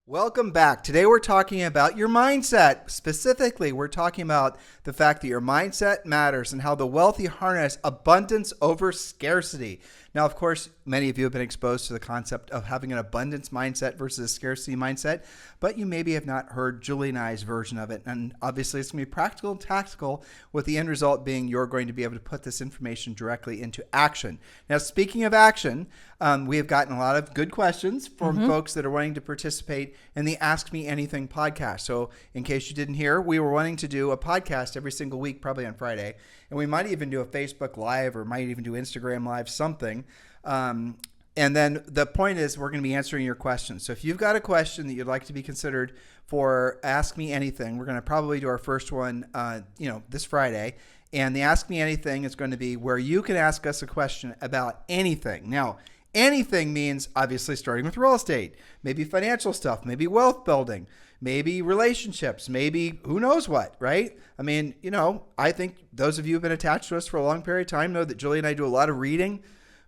Welcome back. Today we're talking about your mindset. Specifically, we're talking about the fact that your mindset matters and how the wealthy harness abundance over scarcity. Now, of course, many of you have been exposed to the concept of having an abundance mindset versus a scarcity mindset, but you maybe have not heard Julie and I's version of it. And obviously, it's going to be practical and tactical, with the end result being you're going to be able to put this information directly into action. Now, speaking of action, we have gotten a lot of good questions from folks that are wanting to participate in the Ask Me Anything podcast. So in case you didn't hear, we were wanting to do a podcast every single week, probably on Friday. And we might even do a Facebook Live or might even do Instagram Live, something. And then the point is we're going to be answering your questions. So if you've got a question that you'd like to be considered for Ask Me Anything, we're going to probably do our first one, this Friday. And the Ask Me Anything is going to be where you can ask us a question about anything. Now, anything means obviously starting with real estate, maybe financial stuff, maybe wealth building, maybe relationships, maybe who knows what, right? I mean, I think those of you who have been attached to us for a long period of time know that Julie and I do a lot of reading.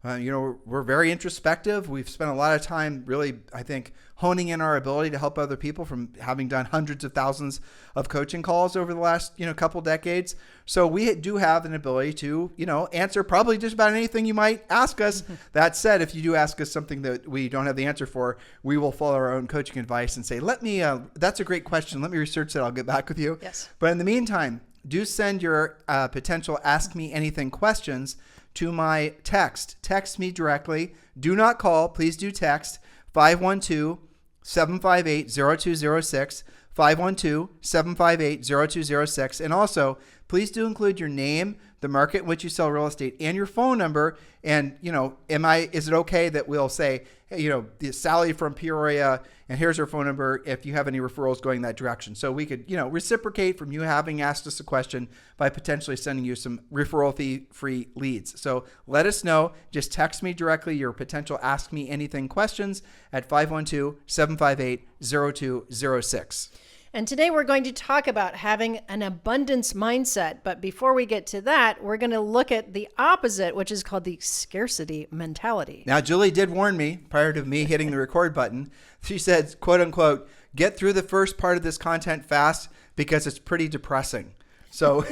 We're very introspective. We've spent a lot of time really, I think, honing in our ability to help other people from having done hundreds of thousands of coaching calls over the last, couple decades. So we do have an ability to, answer probably just about anything you might ask us. That said, if you do ask us something that we don't have the answer for, we will follow our own coaching advice and say, that's a great question. Let me research that. I'll get back with you. Yes. But in the meantime, do send your potential Ask Me Anything questions to my text. Text me directly. Do not call. Please do text 512-758-0206, 512-758-0206. And also, please do include your name, the market in which you sell real estate, and your phone number. And, is it okay that we'll say, hey, Sally from Peoria, and here's her phone number if you have any referrals going that direction. So we could, reciprocate from you having asked us a question by potentially sending you some referral fee-free leads. So let us know. Just text me directly your potential Ask Me Anything questions at 512-758-0206. And today we're going to talk about having an abundance mindset. But before we get to that, we're going to look at the opposite, which is called the scarcity mentality. Now, Julie did warn me prior to me hitting the record button. She said, quote unquote, get through the first part of this content fast because it's pretty depressing. So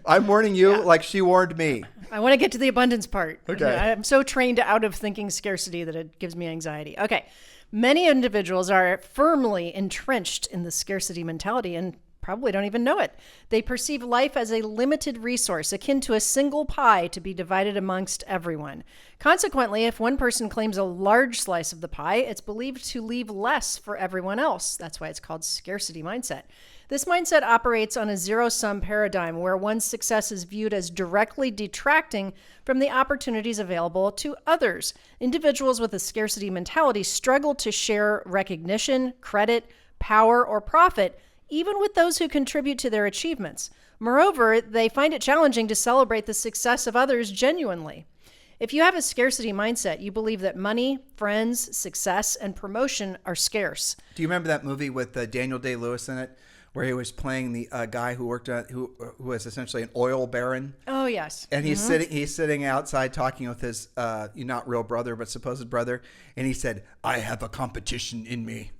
I'm warning you like she warned me. I want to get to the abundance part. Okay. I'm so trained out of thinking scarcity that it gives me anxiety. Okay. Many individuals are firmly entrenched in the scarcity mentality and probably don't even know it. They perceive life as a limited resource, akin to a single pie to be divided amongst everyone. Consequently, if one person claims a large slice of the pie, it's believed to leave less for everyone else. That's why it's called scarcity mindset. This mindset operates on a zero-sum paradigm where one's success is viewed as directly detracting from the opportunities available to others. Individuals with a scarcity mentality struggle to share recognition, credit, power, or profit, even with those who contribute to their achievements. Moreover, they find it challenging to celebrate the success of others genuinely. If you have a scarcity mindset, you believe that money, friends, success, and promotion are scarce. Do you remember that movie with Daniel Day-Lewis in it, where he was playing the guy who worked at who was essentially an oil baron? Oh yes. And he's sitting outside talking with his not real brother but supposed brother, and he said, "I have a competition in me."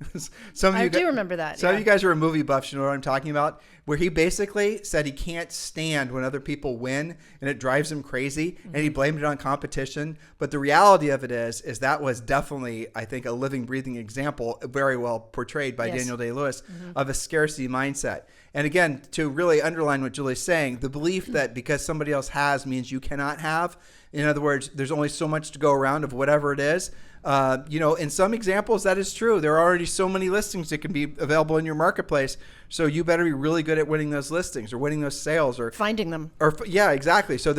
I do remember that. Some of you guys are movie buffs, you know what I'm talking about. Where he basically said he can't stand when other people win and it drives him crazy, and he blamed it on competition. But the reality of it is that was definitely, I think, a living, breathing example, very well portrayed by Daniel Day-Lewis, of a scarcity mindset. And again, to really underline what Julie's saying, the belief that because somebody else has means you cannot have. In other words, there's only so much to go around of whatever it is. In some examples, that is true. There are already so many listings that can be available in your marketplace. So you better be really good at winning those listings or winning those sales or finding them. Yeah, exactly. So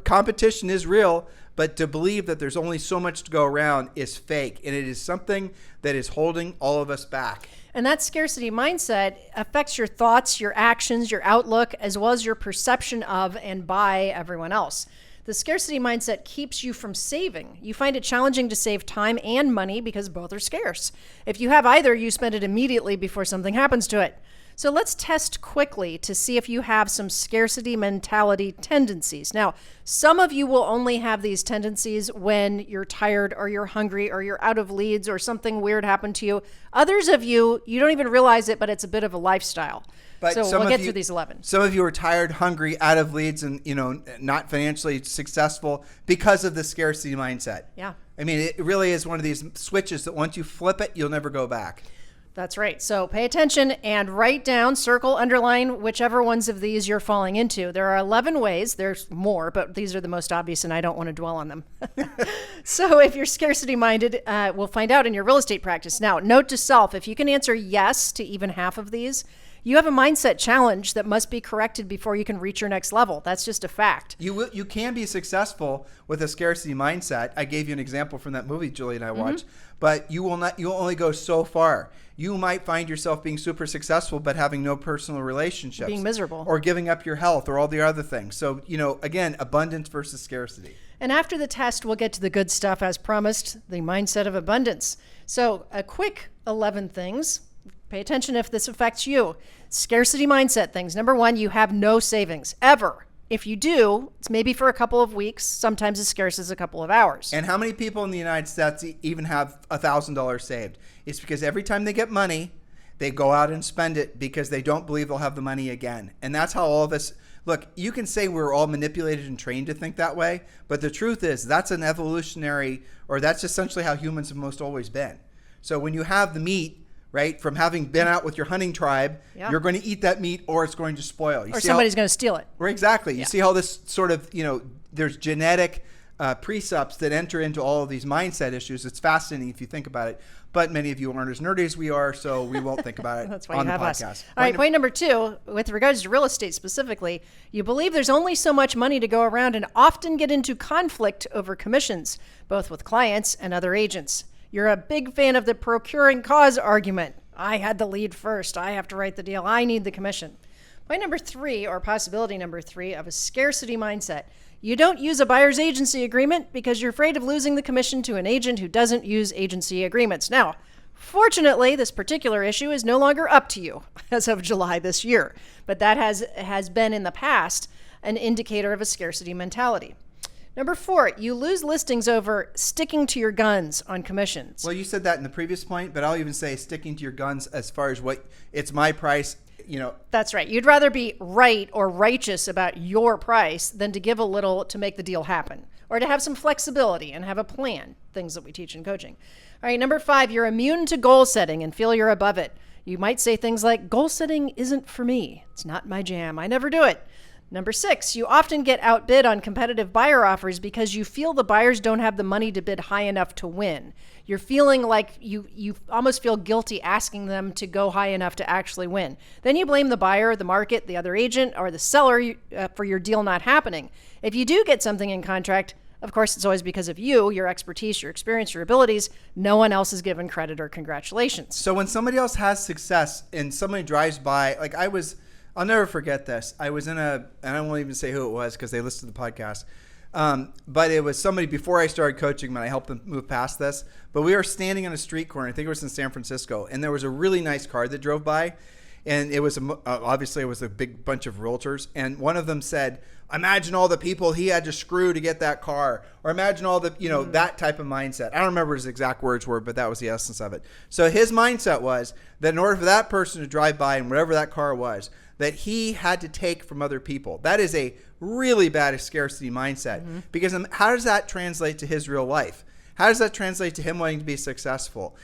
competition is real, but to believe that there's only so much to go around is fake. And it is something that is holding all of us back. And that scarcity mindset affects your thoughts, your actions, your outlook, as well as your perception of and by everyone else. The scarcity mindset keeps you from saving. You find it challenging to save time and money because both are scarce. If you have either, you spend it immediately before something happens to it. So let's test quickly to see if you have some scarcity mentality tendencies. Now, some of you will only have these tendencies when you're tired or you're hungry or you're out of leads or something weird happened to you. Others of you, you don't even realize it, but it's a bit of a lifestyle. But so we'll get through these 11. Some of you are tired, hungry, out of leads, and not financially successful because of the scarcity mindset. Yeah. I mean, it really is one of these switches that once you flip it, you'll never go back. That's right. So pay attention and write down, circle, underline, whichever ones of these you're falling into. There are 11 ways. There's more, but these are the most obvious, and I don't want to dwell on them. So if you're scarcity minded, we'll find out in your real estate practice. Now, note to self, if you can answer yes to even half of these, you have a mindset challenge that must be corrected before you can reach your next level. That's just a fact. You can be successful with a scarcity mindset. I gave you an example from that movie Julie and I watched, but you'll only go so far. You might find yourself being super successful, but having no personal relationships. Being miserable. Or giving up your health or all the other things. So, again, abundance versus scarcity. And after the test, we'll get to the good stuff as promised, the mindset of abundance. So a quick 11 things. Pay attention if this affects you. Scarcity mindset things. Number 1, you have no savings, ever. If you do, it's maybe for a couple of weeks, sometimes as scarce as a couple of hours. And how many people in the United States even have $1,000 saved? It's because every time they get money, they go out and spend it because they don't believe they'll have the money again. And that's how all of us, look, you can say we're all manipulated and trained to think that way, but the truth is that's an evolutionary, or that's essentially how humans have most always been. So when you have the meat, right, from having been out with your hunting tribe, you're going to eat that meat or it's going to spoil. Or somebody's going to steal it. Or exactly. You see how this sort of, there's genetic precepts that enter into all of these mindset issues. It's fascinating if you think about it. But many of you aren't as nerdy as we are, so we won't think about it That's why on you the have podcast. Us. All right, point number 2, with regards to real estate specifically, you believe there's only so much money to go around and often get into conflict over commissions, both with clients and other agents. You're a big fan of the procuring cause argument. I had the lead first. I have to write the deal. I need the commission. Point number 3, or possibility number 3, of a scarcity mindset. You don't use a buyer's agency agreement because you're afraid of losing the commission to an agent who doesn't use agency agreements. Now, fortunately, this particular issue is no longer up to you as of July this year, but that has been in the past an indicator of a scarcity mentality. Number 4, you lose listings over sticking to your guns on commissions. Well, you said that in the previous point, but I'll even say sticking to your guns as far as it's my price, That's right. You'd rather be right or righteous about your price than to give a little to make the deal happen, or to have some flexibility and have a plan, things that we teach in coaching. All right, number 5, you're immune to goal setting and feel you're above it. You might say things like, goal setting isn't for me. It's not my jam. I never do it. Number 6, you often get outbid on competitive buyer offers because you feel the buyers don't have the money to bid high enough to win. You're feeling like you almost feel guilty asking them to go high enough to actually win. Then you blame the buyer, the market, the other agent, or the seller for your deal not happening. If you do get something in contract, of course, it's always because of you, your expertise, your experience, your abilities. No one else is given credit or congratulations. So when somebody else has success and somebody drives by, like I'll never forget this. I was and I won't even say who it was because they listened to the podcast. But it was somebody before I started coaching them, and I helped them move past this. But we were standing on a street corner. I think it was in San Francisco, and there was a really nice car that drove by, and it was obviously it was a big bunch of realtors, and one of them said, "Imagine all the people he had to screw to get that car," or imagine all the that type of mindset. I don't remember his exact words were, but that was the essence of it. So his mindset was that in order for that person to drive by in whatever that car was, that he had to take from other people. That is a really bad scarcity mindset, because how does that translate to his real life? How does that translate to him wanting to be successful?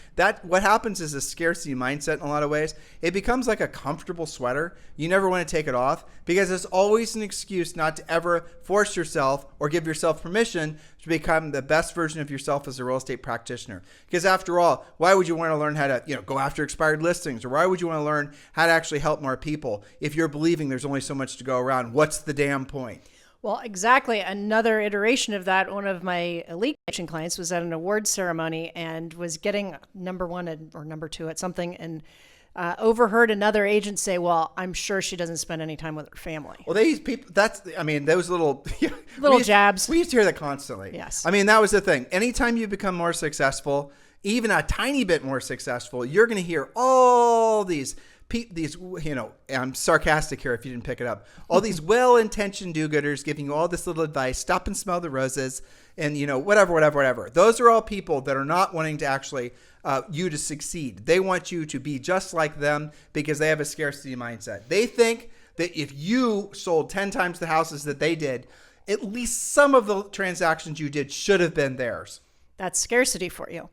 What happens is a scarcity mindset in a lot of ways. It becomes like a comfortable sweater. You never want to take it off because it's always an excuse not to ever force yourself or give yourself permission to become the best version of yourself as a real estate practitioner. Because after all, why would you want to learn how to go after expired listings, or why would you want to learn how to actually help more people if you're believing there's only so much to go around? What's the damn point? Well, exactly. Another iteration of that, one of my elite coaching clients was at an award ceremony and was getting number 1 or number 2 at something, and overheard another agent say, "Well, I'm sure she doesn't spend any time with her family." Well, these people, those little jabs. We used to hear that constantly. Yes. I mean, that was the thing. Anytime you become more successful, even a tiny bit more successful, you're going to hear all these these, I'm sarcastic here if you didn't pick it up. All these well-intentioned do-gooders giving you all this little advice, stop and smell the roses, and whatever. Those are all people that are not wanting to actually you to succeed. They want you to be just like them because they have a scarcity mindset. They think that if you sold 10 times the houses that they did, at least some of the transactions you did should have been theirs. That's scarcity for you.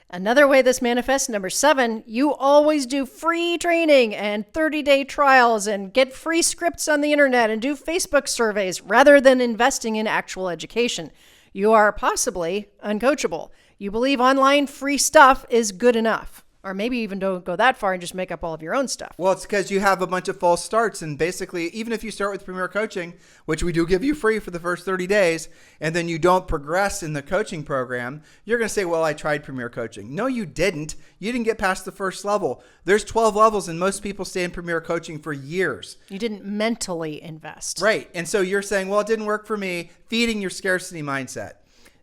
Another way this manifests, number 7, you always do free training and 30-day trials and get free scripts on the internet and do Facebook surveys rather than investing in actual education. You are possibly uncoachable. You believe online free stuff is good enough. Or maybe even don't go that far and just make up all of your own stuff. Well, it's because you have a bunch of false starts. And basically, even if you start with Premier Coaching, which we do give you free for the first 30 days, and then you don't progress in the coaching program, you're going to say, well, I tried Premier Coaching. No, you didn't. You didn't get past the first level. There's 12 levels, and most people stay in Premier Coaching for years. You didn't mentally invest. Right. And so you're saying, well, it didn't work for me, feeding your scarcity mindset.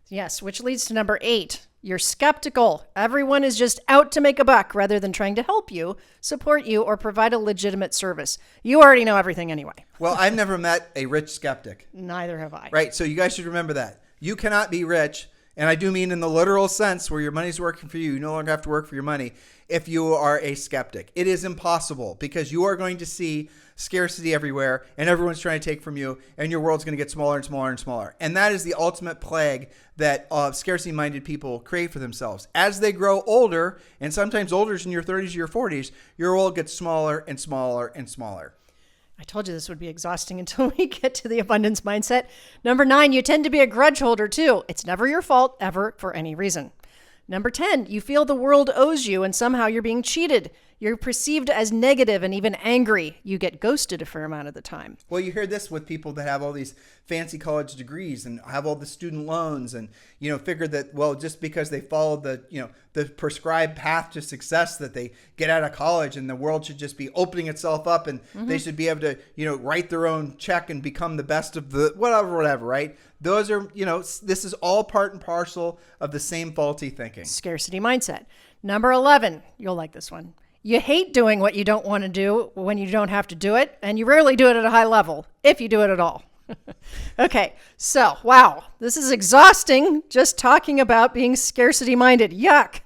Yes, which leads to number 8. You're skeptical. Everyone is just out to make a buck rather than trying to help you, support you, or provide a legitimate service. You already know everything anyway. Well, I've never met a rich skeptic. Neither have I. Right. So you guys should remember that. You cannot be rich, and I do mean in the literal sense where your money's working for you. You no longer have to work for your money if you are a skeptic. It is impossible because you are going to see scarcity everywhere and everyone's trying to take from you and your world's going to get smaller and smaller and smaller. And that is the ultimate plague that scarcity-minded people create for themselves. As they grow older, and sometimes older is in your 30s or your 40s, your world gets smaller and smaller and smaller. I told you this would be exhausting until we get to the abundance mindset. Number 9, you tend to be a grudge holder too. It's never your fault, ever, for any reason. Number 10, you feel the world owes you and somehow you're being cheated. You're perceived as negative and even angry. You get ghosted a fair amount of the time. Well, you hear this with people that have all these fancy college degrees and have all the student loans and, figure that, well, just because they follow the prescribed path to success that they get out of college and the world should just be opening itself up and they should be able to, write their own check and become the best of the whatever, right? Those are, this is all part and parcel of the same faulty thinking. Scarcity mindset. Number 11, you'll like this one. You hate doing what you don't want to do when you don't have to do it, and you rarely do it at a high level, if you do it at all. Okay, so, wow, this is exhausting just talking about being scarcity-minded. Yuck.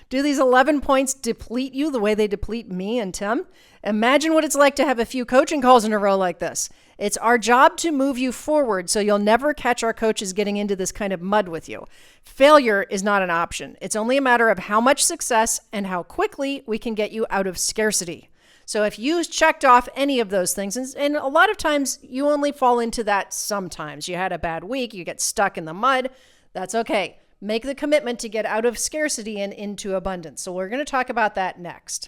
Do these 11 points deplete you the way they deplete me and Tim? Imagine what it's like to have a few coaching calls in a row like this. It's our job to move you forward so you'll never catch our coaches getting into this kind of mud with you. Failure is not an option. It's only a matter of how much success and how quickly we can get you out of scarcity. So if you checked off any of those things, and a lot of times you only fall into that sometimes. You had a bad week, you get stuck in the mud, that's okay. Make the commitment to get out of scarcity and into abundance. So we're going to talk about that next.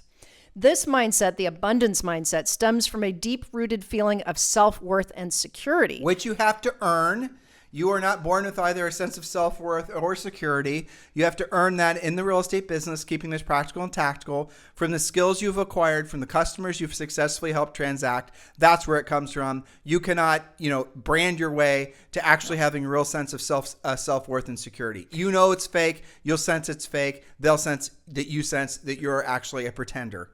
This mindset, the abundance mindset, stems from a deep-rooted feeling of self-worth and security. Which you have to earn. You are not born with either a sense of self-worth or security. You have to earn that in the real estate business, keeping this practical and tactical, from the skills you've acquired, from the customers you've successfully helped transact. That's where it comes from. You cannot, brand your way to actually having a real sense of self-worth and security. You know it's fake. You'll sense it's fake. They'll sense that you're actually a pretender.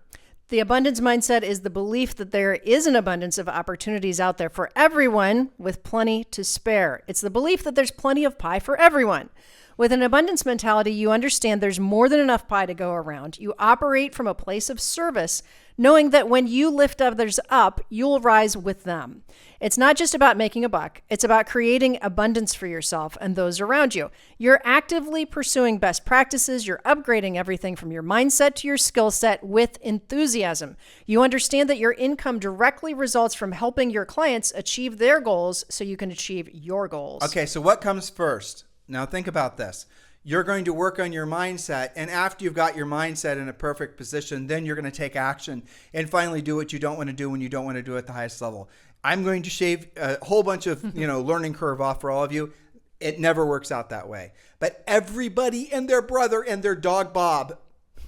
The abundance mindset is the belief that there is an abundance of opportunities out there for everyone with plenty to spare. It's the belief that there's plenty of pie for everyone. With an abundance mentality, you understand there's more than enough pie to go around. You operate from a place of service, knowing that when you lift others up, you'll rise with them. It's not just about making a buck. It's about creating abundance for yourself and those around you. You're actively pursuing best practices. You're upgrading everything from your mindset to your skill set with enthusiasm. You understand that your income directly results from helping your clients achieve their goals so you can achieve your goals. Okay, so what comes first? Now think about this. You're going to work on your mindset, and after you've got your mindset in a perfect position, then you're going to take action and finally do what you don't want to do when you don't want to do it at the highest level. I'm going to shave a whole bunch of, learning curve off for all of you. It never works out that way. But everybody and their brother and their dog Bob,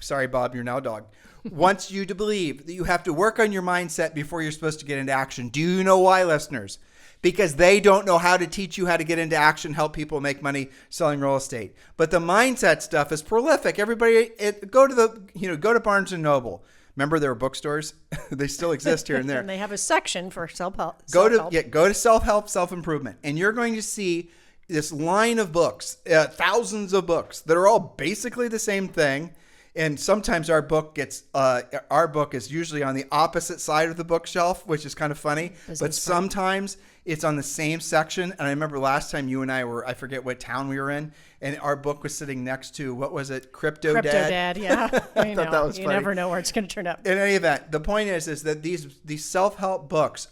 sorry Bob, you're now a dog, wants you to believe that you have to work on your mindset before you're supposed to get into action. Do you know why, listeners? Because they don't know how to teach you how to get into action, help people make money selling real estate. But the mindset stuff is prolific. Everybody, go to Barnes and Noble. Remember there were bookstores? They still exist here and there. And they have a section for self-help. Go to self-help, self-improvement, and you're going to see this line of books, thousands of books that are all basically the same thing. And sometimes our book is usually on the opposite side of the bookshelf, which is kind of funny. But sometimes it's on the same section. And I remember last time you and I were, I forget what town we were in, and our book was sitting next to, what was it? Crypto Dad, yeah. I thought that was You funny. never know where it's going to turn up. In any event, the point is that these self-help books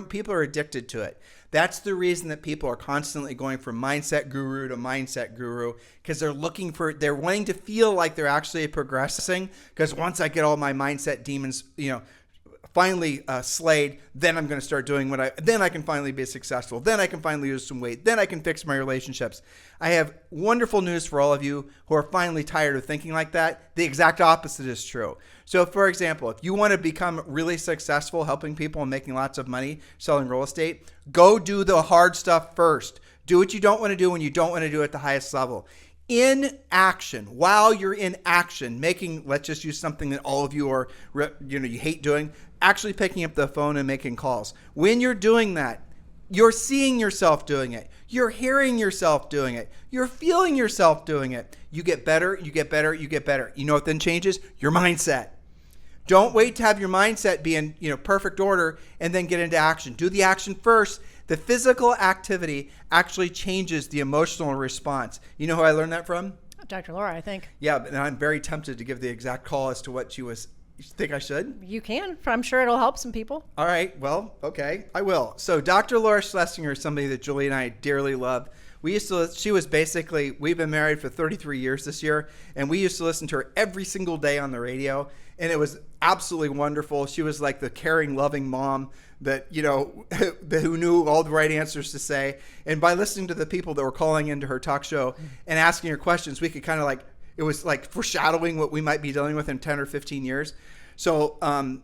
people are addicted to it. That's the reason that people are constantly going from mindset guru to mindset guru, because they're wanting to feel like they're actually progressing. Because once I get all my mindset demons, finally slayed, then I'm going to start doing then I can finally be successful. Then I can finally lose some weight. Then I can fix my relationships. I have wonderful news for all of you who are finally tired of thinking like that. The exact opposite is true. So for example, if you want to become really successful helping people and making lots of money selling real estate, go do the hard stuff first. Do what you don't want to do when you don't want to do it at the highest level. In action, while you're in action, let's just use something that all of you are, you hate doing, actually picking up the phone and making calls. When you're doing that, you're seeing yourself doing it. You're hearing yourself doing it. You're feeling yourself doing it. You get better, you get better, you get better. You know what then changes? Your mindset. Don't wait to have your mindset be in perfect order and then get into action. Do the action first. The physical activity actually changes the emotional response. You know who I learned that from? Dr. Laura, I think. Yeah, and I'm very tempted to give the exact call as to what she was. You think I should? You can. I'm sure it'll help some people. All right. Well, okay. I will. So Dr. Laura Schlesinger is somebody that Julie and I dearly love. We've been married for 33 years this year, and we used to listen to her every single day on the radio, and it was absolutely wonderful. She was like the caring, loving mom that, who knew all the right answers to say. And by listening to the people that were calling into her talk show and asking her questions, we could kind of it was like foreshadowing what we might be dealing with in 10 or 15 years. So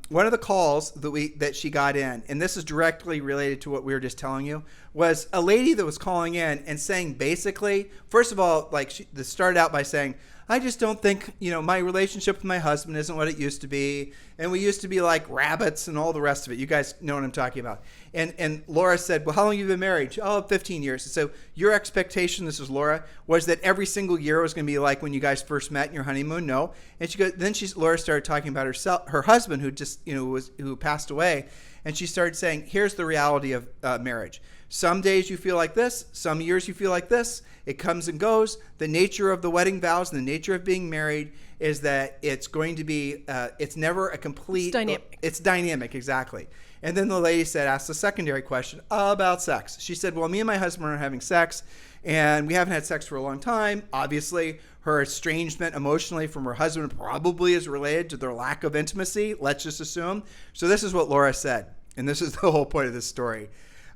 one of the calls that she got in, and this is directly related to what we were just telling you, was a lady that was calling in and saying basically, first of all, she started out by saying, I just don't think, my relationship with my husband isn't what it used to be. And we used to be like rabbits and all the rest of it. You guys know what I'm talking about. And Laura said, well, how long have you been married? Oh, 15 years. And so your expectation, this is Laura, was that every single year was going to be like when you guys first met in your honeymoon? No. And Laura started talking about her husband who just, who passed away. And she started saying, here's the reality of marriage. Some days you feel like this. Some years you feel like this. It comes and goes. The nature of the wedding vows and the nature of being married is that it's going to be, it's never a complete. It's dynamic. It's dynamic, exactly. And then the lady asked a secondary question about sex. She said, well, me and my husband are having sex, and we haven't had sex for a long time. Obviously, her estrangement emotionally from her husband probably is related to their lack of intimacy. Let's just assume. So this is what Laura said, and this is the whole point of this story.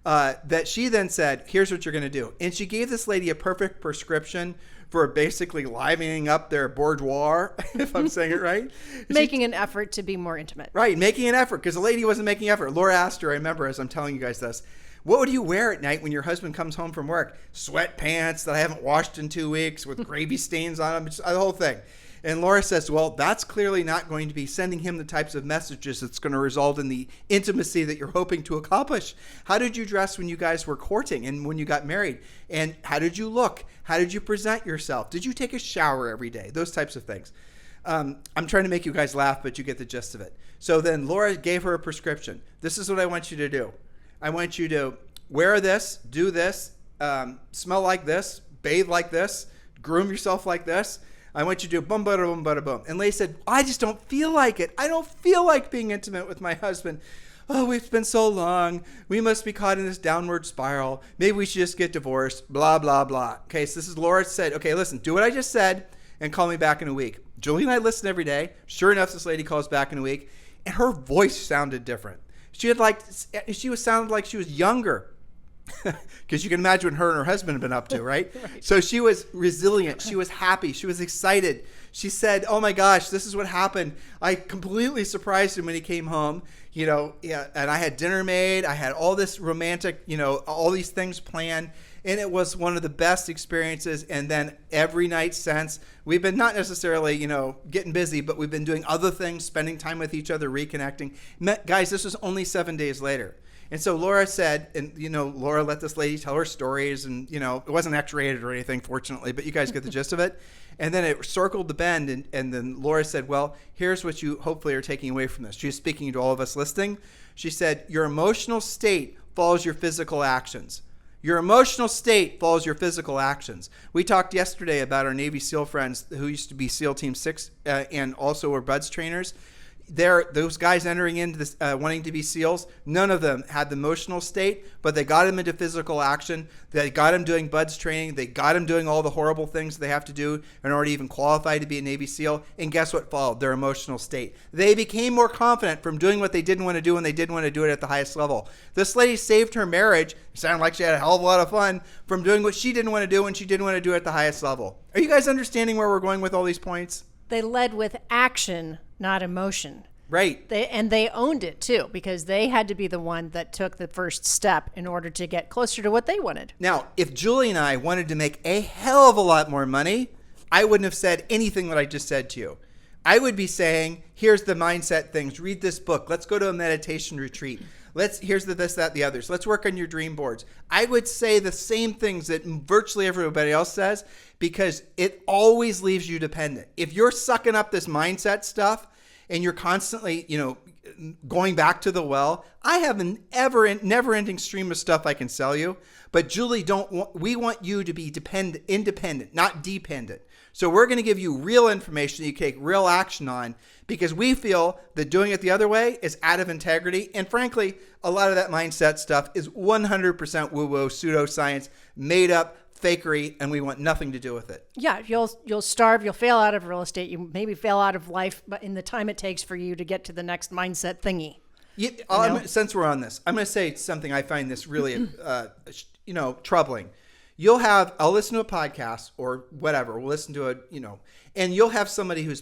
That she then said, here's what you're going to do. And she gave this lady a perfect prescription for basically livening up their boudoir, if I'm saying it right. Making an effort to be more intimate. Right, making an effort, because the lady wasn't making effort. Laura asked her, I remember as I'm telling you guys this, what would you wear at night when your husband comes home from work? Sweatpants that I haven't washed in 2 weeks with gravy stains on them, just the whole thing. And Laura says, well, that's clearly not going to be sending him the types of messages that's going to result in the intimacy that you're hoping to accomplish. How did you dress when you guys were courting and when you got married? And how did you look? How did you present yourself? Did you take a shower every day? Those types of things. I'm trying to make you guys laugh, but you get the gist of it. So then Laura gave her a prescription. This is what I want you to do. I want you to wear this, do this, smell like this, bathe like this, groom yourself like this. I want you to do boom, bada, boom, bada, boom. And Leigh said, I just don't feel like it. I don't feel like being intimate with my husband. Oh, it's been so long. We must be caught in this downward spiral. Maybe we should just get divorced, blah, blah, blah. Okay, so this is Laura said, okay, listen, do what I just said and call me back in a week. Julie and I listen every day. Sure enough, this lady calls back in a week, and her voice sounded different. She sounded like she was younger. Because you can imagine what her and her husband have been up to, right? Right. So she was resilient. She was happy. She was excited. She said, oh my gosh, this is what happened. I completely surprised him when he came home, and I had dinner made. I had all this romantic, all these things planned. And it was one of the best experiences. And then every night since, we've been not necessarily, getting busy, but we've been doing other things, spending time with each other, reconnecting. Guys, this was only 7 days later. And so Laura said, and, Laura let this lady tell her stories. And, it wasn't X-rated or anything, fortunately, but you guys get the gist of it. And then it circled the bend. And then Laura said, well, here's what you hopefully are taking away from this. She's speaking to all of us listening. She said, your emotional state follows your physical actions. Your emotional state follows your physical actions. We talked yesterday about our Navy SEAL friends who used to be SEAL Team 6 and also were BUDS trainers. Those guys entering into this, wanting to be SEALs, none of them had the emotional state, but they got them into physical action. They got them doing BUDS training. They got them doing all the horrible things they have to do in order to even qualify to be a Navy SEAL. And guess what followed? Their emotional state. They became more confident from doing what they didn't want to do, and they didn't want to do it at the highest level. This lady saved her marriage. It sounded like she had a hell of a lot of fun from doing what she didn't want to do, and she didn't want to do it at the highest level. Are you guys understanding where we're going with all these points? They led with action, not emotion. Right. They owned it too, because they had to be the one that took the first step in order to get closer to what they wanted. Now, if Julie and I wanted to make a hell of a lot more money, I wouldn't have said anything that I just said to you. I would be saying, here's the mindset things. Read this book. Let's go to a meditation retreat. Here's the this, that, the others. Let's work on your dream boards. I would say the same things that virtually everybody else says, because it always leaves you dependent. If you're sucking up this mindset stuff and you're constantly, going back to the well, I have an never-ending stream of stuff I can sell you. But Julie, we want you to be independent, not dependent. So we're going to give you real information that you take real action on, because we feel that doing it the other way is out of integrity. And frankly, a lot of that mindset stuff is 100% woo-woo, pseudoscience, made up, fakery, and we want nothing to do with it. Yeah, you'll starve, you'll fail out of real estate, you maybe fail out of life, but in the time it takes for you to get to the next mindset thingy. Since we're on this, I'm going to say something I find this really, troubling. I'll listen to a podcast or whatever. We'll listen to and you'll have somebody who's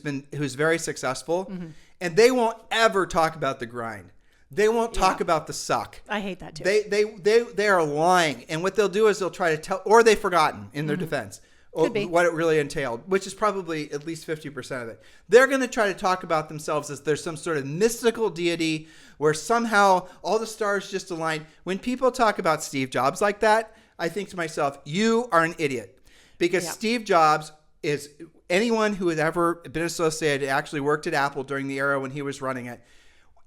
very successful, and they won't ever talk about the grind. They won't talk about the suck. I hate that too. They are lying, and what they'll do is they'll try to tell, or they've forgotten in their defense what it really entailed, which is probably at least 50% of it. They're going to try to talk about themselves as there's some sort of mystical deity where somehow all the stars just align. When people talk about Steve Jobs like that, I think to myself, you are an idiot, because Steve Jobs is anyone who has ever been associated, actually worked at Apple during the era when he was running it.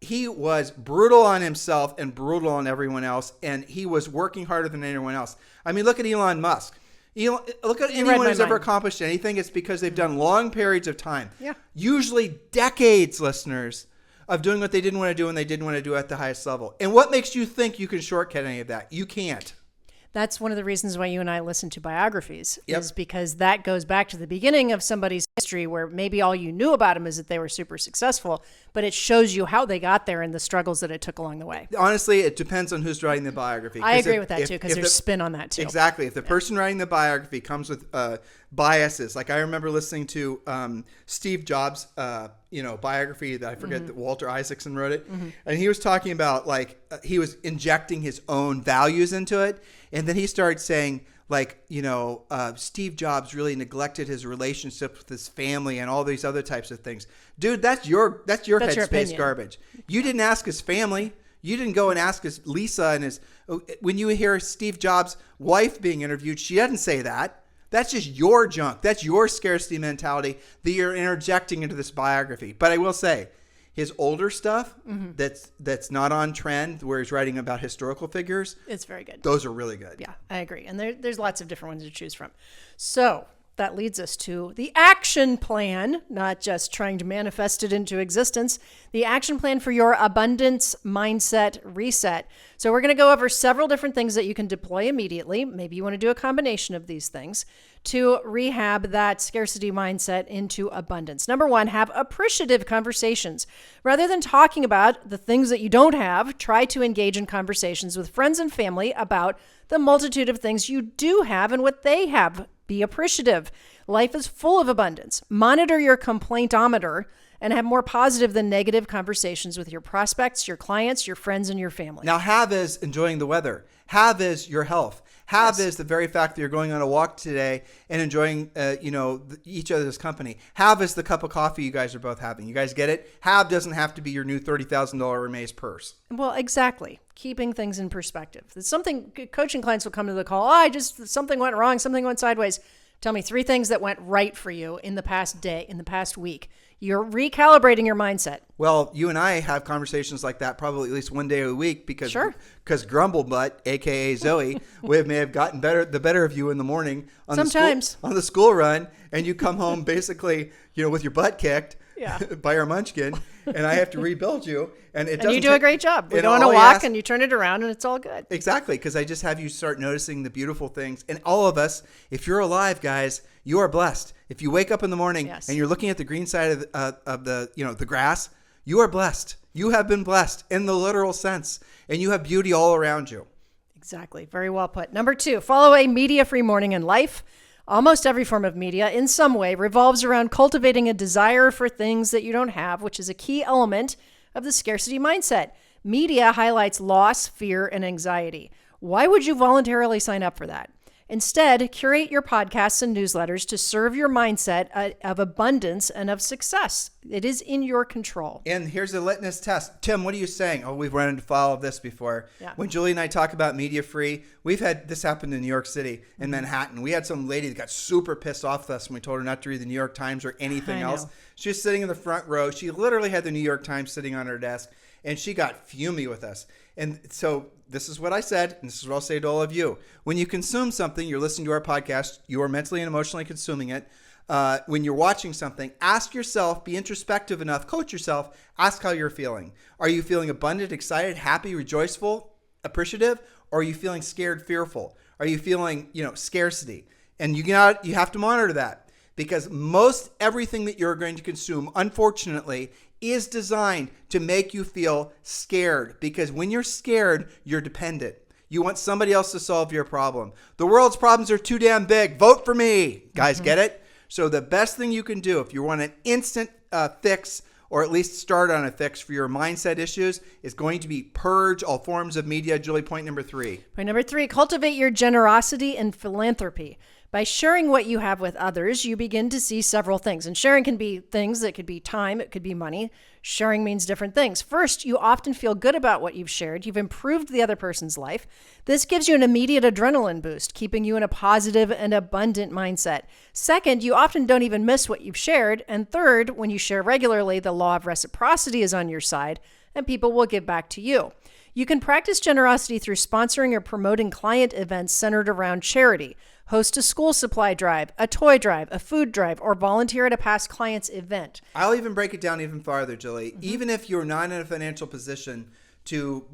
He was brutal on himself and brutal on everyone else, and he was working harder than anyone else. I mean, look at Elon Musk. Look at anyone who's ever accomplished anything. It's because they've done long periods of time, usually decades, listeners, of doing what they didn't want to do, and they didn't want to do it at the highest level. And what makes you think you can shortcut any of that? You can't. That's one of the reasons why you and I listen to biographies, is because that goes back to the beginning of somebody's history, where maybe all you knew about them is that they were super successful, but it shows you how they got there and the struggles that it took along the way. Honestly, it depends on who's writing the biography. I agree with that too, because there's spin on that too. Exactly. If the person writing the biography comes with biases, like I remember listening to Steve Jobs' biography that I forget that Walter Isaacson wrote it, and he was talking about he was injecting his own values into it. And then he started saying, Steve Jobs really neglected his relationship with his family and all these other types of things. Dude, that's your headspace garbage. You didn't ask his family. You didn't go and ask his Lisa and when you hear Steve Jobs' wife being interviewed, she doesn't say that. That's just your junk. That's your scarcity mentality that you're interjecting into this biography. But I will say, his older stuff that's not on trend, where he's writing about historical figures, it's very good. Those are really good. Yeah, I agree. And there's lots of different ones to choose from. So that leads us to the action plan, not just trying to manifest it into existence, the action plan for your abundance mindset reset. So we're going to go over several different things that you can deploy immediately. Maybe you want to do a combination of these things to rehab that scarcity mindset into abundance. Number one, have appreciative conversations. Rather than talking about the things that you don't have, try to engage in conversations with friends and family about the multitude of things you do have and what they have. Be appreciative. Life is full of abundance. Monitor your complaintometer and have more positive than negative conversations with your prospects, your clients, your friends, and your family. Now, have is enjoying the weather. Have is your health. Have Yes. is the very fact that you're going on a walk today and enjoying, each other's company. Have is the cup of coffee you guys are both having. You guys get it? Have doesn't have to be your new $30,000 Hermes purse. Well, exactly. Keeping things in perspective. It's something coaching clients will come to the call. Something went wrong. Something went sideways. Tell me 3 things that went right for you in the past day, in the past week. You're recalibrating your mindset. Well, you and I have conversations like that probably at least one day a week because Grumble Butt, aka Zoe, may have gotten the better of you in the morning on Sometimes. on the school run, and you come home basically, with your butt kicked by our munchkin, and I have to rebuild you. And you do a great job. We go on a walk and you turn it around and it's all good. Exactly, because I just have you start noticing the beautiful things. And all of us, if you're alive, guys, you are blessed. If you wake up in the morning and you're looking at the green side of the grass, you are blessed. You have been blessed in the literal sense, and you have beauty all around you. Exactly. Very well put. Number 2, follow a media-free morning in life. Almost every form of media in some way revolves around cultivating a desire for things that you don't have, which is a key element of the scarcity mindset. Media highlights loss, fear, and anxiety. Why would you voluntarily sign up for that? Instead, curate your podcasts and newsletters to serve your mindset of abundance and of success. It is in your control. And here's a litmus test. Tim, what are you saying? Oh, we've run into foul of this before. Yeah. When Julie and I talk about media free, we've had this happen in New York City, in Manhattan. We had some lady that got super pissed off with us when we told her not to read the New York Times or anything else. She was sitting in the front row. She literally had the New York Times sitting on her desk, and she got fumey with us. And so this is what I said, and this is what I'll say to all of you. When you consume something, you're listening to our podcast, you are mentally and emotionally consuming it. When you're watching something, ask yourself, be introspective enough, coach yourself, ask how you're feeling. Are you feeling abundant, excited, happy, rejoiceful, appreciative? Or are you feeling scared, fearful? Are you feeling, scarcity? And you have to monitor that, because most everything that you're going to consume, unfortunately, is designed to make you feel scared, because when you're scared, you're dependent. You want somebody else to solve your problem. The world's problems are too damn big. Vote for me. Guys, get it? So the best thing you can do if you want an instant fix, or at least start on a fix for your mindset issues, is going to be purge all forms of media. Julie, point number 3. Point number 3, cultivate your generosity and philanthropy. By sharing what you have with others, you begin to see several things. And sharing can be things that could be time, it could be money. Sharing means different things. First, you often feel good about what you've shared. You've improved the other person's life. This gives you an immediate adrenaline boost, keeping you in a positive and abundant mindset. Second, you often don't even miss what you've shared. And third, when you share regularly, the law of reciprocity is on your side, and people will give back to you. You can practice generosity through sponsoring or promoting client events centered around charity. Host a school supply drive, a toy drive, a food drive, or volunteer at a past client's event. I'll even break it down even farther, Julie. Even if you're not in a financial position to,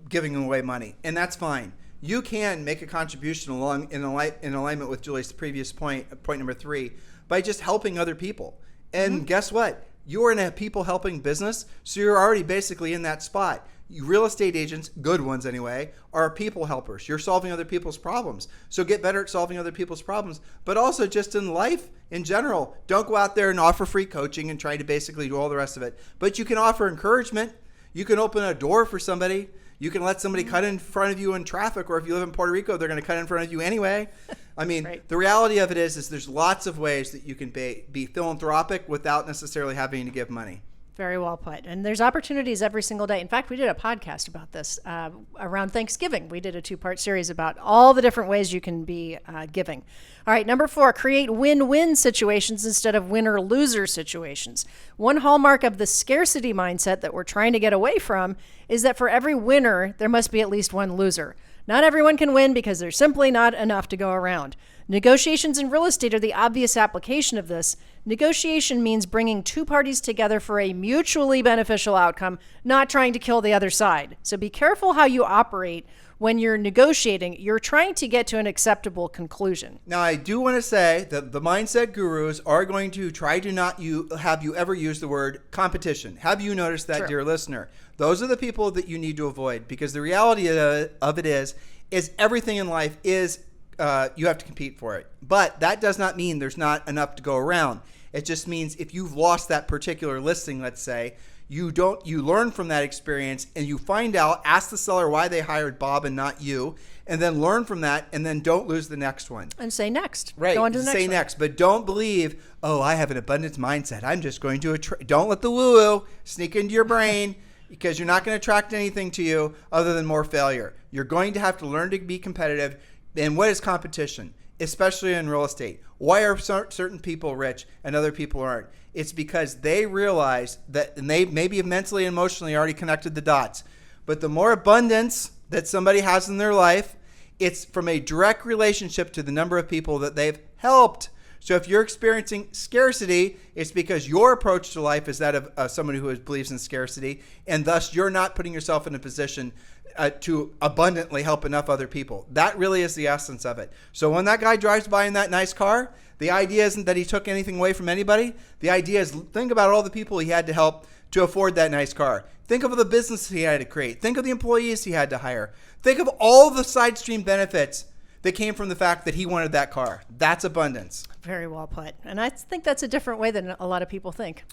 giving away money, and that's fine. You can make a contribution in alignment with Julie's previous point number 3, by just helping other people. And guess what? You're in a people helping business, so you're already basically in that spot. Real estate agents, good ones anyway, are people helpers. You're solving other people's problems. So get better at solving other people's problems. But also just in life in general, don't go out there and offer free coaching and try to basically do all the rest of it. But you can offer encouragement. You can open a door for somebody. You can let somebody cut in front of you in traffic, or if you live in Puerto Rico, they're going to cut in front of you anyway. I mean, Right. The reality of it is there's lots of ways that you can be philanthropic without necessarily having to give money. Very well put. And there's opportunities every single day. In fact, we did a podcast about this around Thanksgiving. We did a 2-part series about all the different ways you can be giving. All right, number 4, create win-win situations instead of winner-loser situations. One hallmark of the scarcity mindset that we're trying to get away from is that for every winner, there must be at least one loser. Not everyone can win because there's simply not enough to go around. Negotiations in real estate are the obvious application of this. Negotiation means bringing two parties together for a mutually beneficial outcome, not trying to kill the other side. So be careful how you operate when you're negotiating. You're trying to get to an acceptable conclusion. Now, I do want to say that the mindset gurus are going to try to not have you ever use the word competition. Have you noticed that, True. dear listener? Those are the people that you need to avoid, because the reality of it is everything in life is you have to compete for it. But that does not mean there's not enough to go around. It just means if you've lost that particular listing, let's say, you learn from that experience and you find out, ask the seller why they hired Bob and not you, and then learn from that, and then don't lose the next one. And say next. Right. Go on to the next say one. next. But don't believe, oh, I have an abundance mindset. I'm just going to don't let the woo-woo sneak into your brain, because you're not going to attract anything to you other than more failure. You're going to have to learn to be competitive. And what is competition? Especially in real estate. Why are certain people rich and other people aren't? It's because they realize that, and they maybe have mentally and emotionally already connected the dots. But the more abundance that somebody has in their life, it's from a direct relationship to the number of people that they've helped. So if you're experiencing scarcity, it's because your approach to life is that of someone who believes in scarcity, and thus you're not putting yourself in a position to abundantly help enough other people. That really is the essence of it. So when that guy drives by in that nice car, the idea isn't that he took anything away from anybody. The idea is, think about all the people he had to help to afford that nice car. Think of the business he had to create. Think of the employees he had to hire. Think of all the side stream benefits that came from the fact that he wanted that car. That's abundance. Very well put. And I think that's a different way than a lot of people think.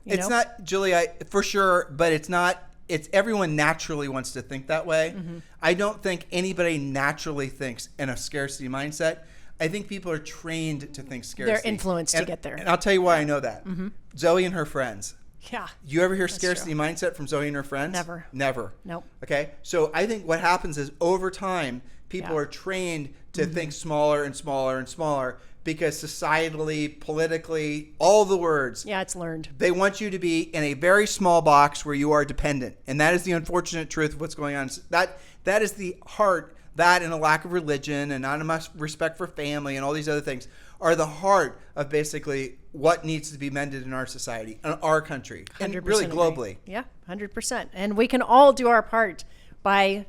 It's not, Julie, for sure, but it's not. It's everyone naturally wants to think that way. Mm-hmm. I don't think anybody naturally thinks in a scarcity mindset. I think people are trained to think scarcity. They're influenced to get there. And I'll tell you why I know that. Mm-hmm. Zoe and her friends. Yeah. You ever hear scarcity mindset from Zoe and her friends? Never. Nope. Okay. So I think what happens is, over time, people are trained to think smaller and smaller and smaller, because societally, politically, all the words. Yeah, it's learned. They want you to be in a very small box where you are dependent. And that is the unfortunate truth of what's going on. That is the heart, that and a lack of religion and not enough respect for family and all these other things are the heart of basically what needs to be mended in our society, in our country, and really globally. Agree. Yeah, 100%. And we can all do our part by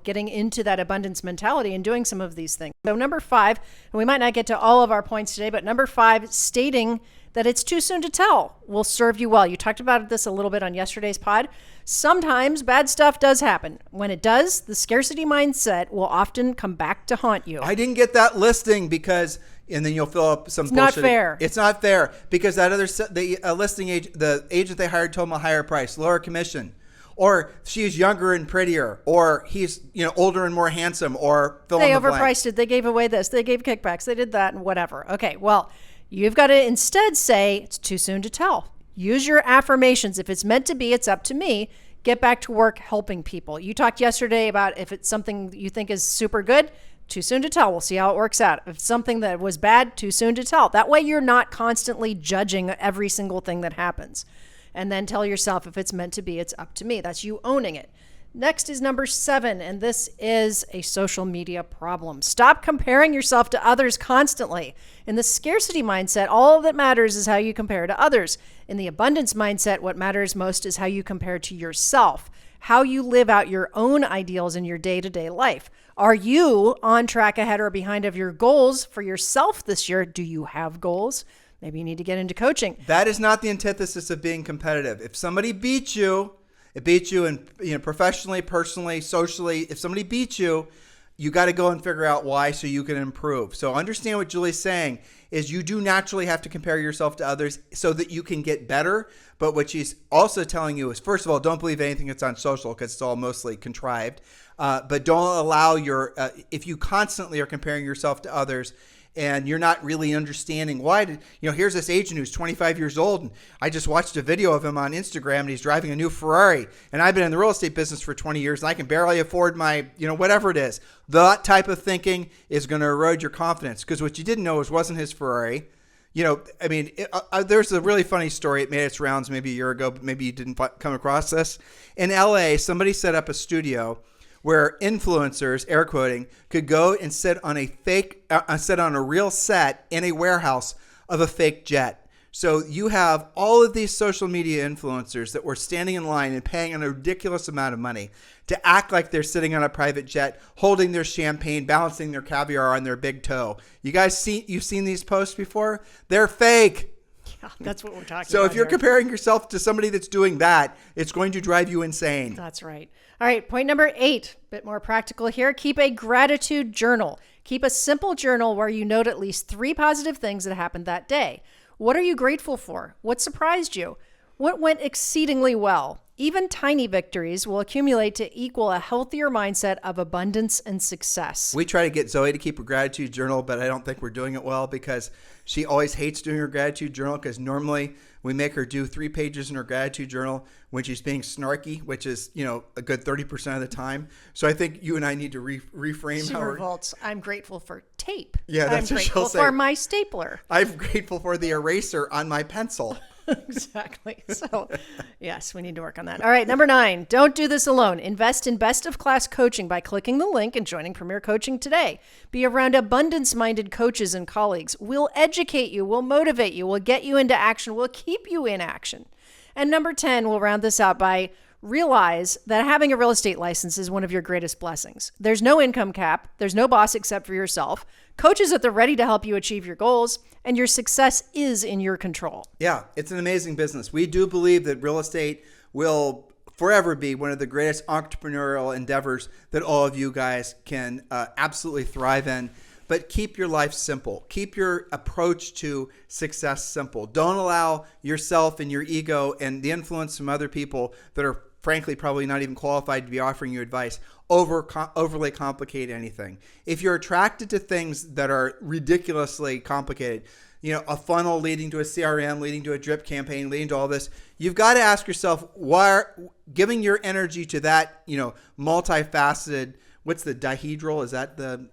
getting into that abundance mentality and doing some of these things. So number 5, and we might not get to all of our points today, but number 5, stating that it's too soon to tell will serve you well. You talked about this a little bit on yesterday's pod. Sometimes bad stuff does happen. When it does, the scarcity mindset will often come back to haunt you. I didn't get that listing because, and then you'll fill up some bullshit. It's not fair. It's not fair because that other listing agent, the agent they hired, told them a higher price, lower commission. Or she's younger and prettier, or he's older and more handsome, or fill in the blank. They overpriced it. They gave away this. They gave kickbacks. They did that, and whatever. Okay, well, you've got to instead say it's too soon to tell. Use your affirmations. If it's meant to be, it's up to me. Get back to work helping people. You talked yesterday about if it's something you think is super good, too soon to tell. We'll see how it works out. If it's something that was bad, too soon to tell. That way you're not constantly judging every single thing that happens. And then tell yourself, if it's meant to be, it's up to me. That's you owning it. Next is number 7, and this is a social media problem. Stop comparing yourself to others constantly. In the scarcity mindset, all that matters is how you compare to others. In the abundance mindset, what matters most is how you compare to yourself, how you live out your own ideals in your day-to-day life. Are you on track, ahead, or behind of your goals for yourself this year? Do you have goals? Maybe you need to get into coaching. That is not the antithesis of being competitive. If somebody beats you, it beats you in professionally, personally, socially. If somebody beats you, you got to go and figure out why so you can improve. So understand what Julie's saying is you do naturally have to compare yourself to others so that you can get better. But what she's also telling you is, first of all, don't believe anything that's on social because it's all mostly contrived. But don't allow if you constantly are comparing yourself to others, and you're not really understanding why here's this agent who's 25 years old, and I just watched a video of him on Instagram, and he's driving a new Ferrari, and I've been in the real estate business for 20 years, and I can barely afford my, whatever it is. That type of thinking is going to erode your confidence, because what you didn't know wasn't his Ferrari. There's a really funny story. It made its rounds maybe a year ago, but maybe you didn't come across this. In LA, somebody set up a studio where influencers, air quoting, could go and sit on a real set in a warehouse of a fake jet. So you have all of these social media influencers that were standing in line and paying a ridiculous amount of money to act like they're sitting on a private jet, holding their champagne, balancing their caviar on their big toe. You've seen these posts before? They're fake. Yeah, that's what we're talking about. So if you're here. comparing yourself to somebody that's doing that, it's going to drive you insane. That's right. All right, point number 8, a bit more practical here. Keep a gratitude journal. Keep a simple journal where you note at least 3 positive things that happened that day. What are you grateful for? What surprised you? What went exceedingly well? Even tiny victories will accumulate to equal a healthier mindset of abundance and success. We try to get Zoe to keep a gratitude journal, but I don't think we're doing it well because she always hates doing her gratitude journal because normally we make her do 3 pages in her gratitude journal when she's being snarky, which is, a good 30% of the time. So I think you and I need to reframe She how revolts. I'm grateful for tape. Yeah, that's I'm what she'll grateful say. for my stapler. I'm grateful for the eraser on my pencil. Exactly. So, yes, we need to work on that. All right, number 9, don't do this alone. Invest in best-of-class coaching by clicking the link and joining Premier Coaching today. Be around abundance-minded coaches and colleagues. We'll educate you, we'll motivate you, we'll get you into action, we'll keep you in action. And number 10, we'll round this out by realize that having a real estate license is one of your greatest blessings. There's no income cap. There's no boss except for yourself. Coaches at the ready to help you achieve your goals, and your success is in your control. Yeah, it's an amazing business. We do believe that real estate will forever be one of the greatest entrepreneurial endeavors that all of you guys can absolutely thrive in. But keep your life simple. Keep your approach to success simple. Don't allow yourself and your ego and the influence from other people that are frankly probably not even qualified to be offering you advice overly complicate anything. If you're attracted to things that are ridiculously complicated, a funnel leading to a CRM, leading to a drip campaign, leading to all this, you've got to ask yourself, why giving your energy to that, multifaceted, what's the dihedral? Is that the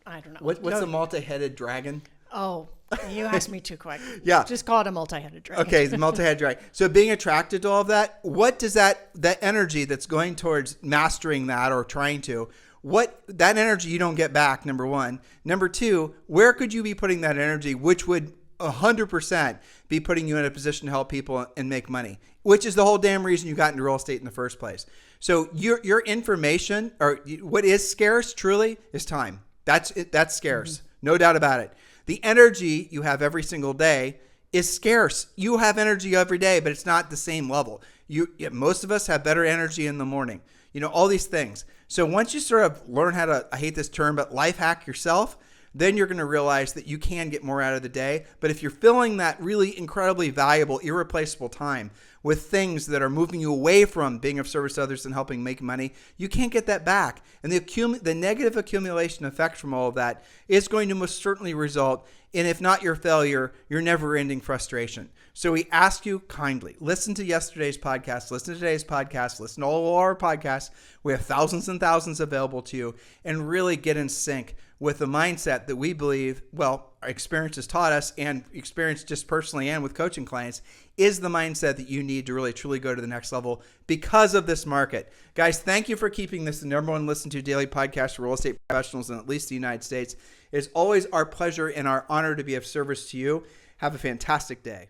I don't know. What's a multi-headed dragon? Oh, you asked me too quick. Yeah. Just call it a multi-headed dragon. Okay, the multi-headed dragon. So being attracted to all of that, what does that energy that's going towards mastering that or trying to, that energy you don't get back, number 1. Number 2, where could you be putting that energy, which would 100% be putting you in a position to help people and make money, which is the whole damn reason you got into real estate in the first place. So your information, or what is scarce truly, is time. That's scarce. Mm-hmm. No doubt about it. The energy you have every single day is scarce. You have energy every day, but it's not the same level. Most of us have better energy in the morning. All these things. So once you sort of learn how to, I hate this term, but life hack yourself, then you're going to realize that you can get more out of the day. But if you're filling that really incredibly valuable, irreplaceable time with things that are moving you away from being of service to others and helping make money, you can't get that back. And the negative accumulation effect from all of that is going to most certainly result in, if not your failure, your never-ending frustration. So we ask you kindly, listen to yesterday's podcast, listen to today's podcast, listen to all our podcasts. We have thousands and thousands available to you, and really get in sync with the mindset that we believe, our experience has taught us, and experience just personally and with coaching clients, is the mindset that you need to really truly go to the next level because of this market. Guys, thank you for keeping this the number 1 listened to daily podcast for real estate professionals in at least the United States. It is always our pleasure and our honor to be of service to you. Have a fantastic day.